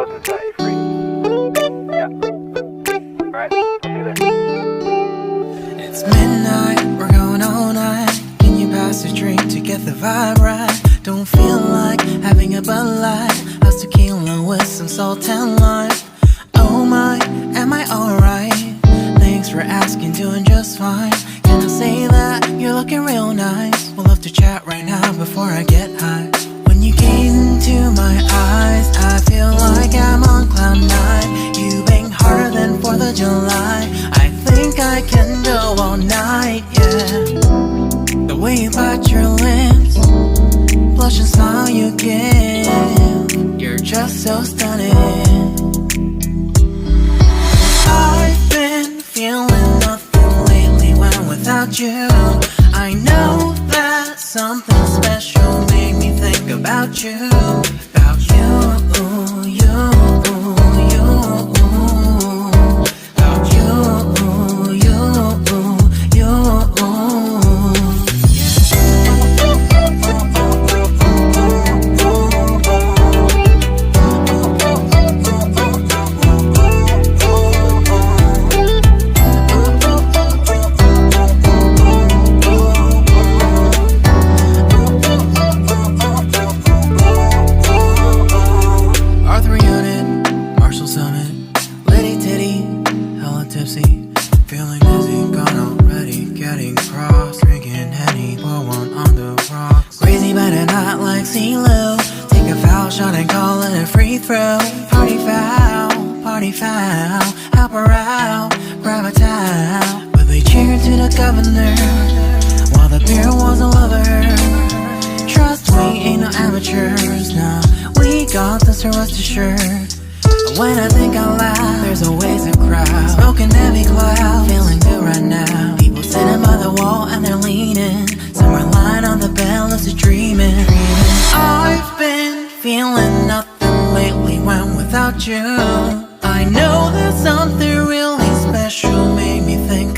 goes and set you free. Yeah. Alright, I'll see you there. It's midnight, we're going all night. Can you pass a drink to get the vibe right? Don't feel like having a Bud Light. How's tequila with some salt and lime? Oh my, am I alright? Thanks for asking, doing just fine. Can I say that you're looking real nice? We'll love to chat right now before I get high. When you gaze into my eyes, I feel like I'm on cloud nine. You bang harder than 4th of July. I think I can go all night, yeah. The way you bite your lips, blush and smile you give, you're just so stunning. I've been feeling nothing lately when without you. I know that something special made me think about you. About you, you, you. About you, you, you. Feeling dizzy, gone already, getting cross, drinking Henny, pour one on the rocks. Crazy but not like CeeLo. Take a foul shot and call it a free throw. Party foul, help her out, grab a towel. But they cheered to the governor, while the beer was a lover. Trust we ain't no amateurs, nah, we got this, rest assured. When I think out loud, there's always a crowd. Smoking heavy cloud, feeling good right now. People sitting by the wall and they're leaning. Some are lying on the bed, lucid dreaming. I've been feeling nothing lately when without you.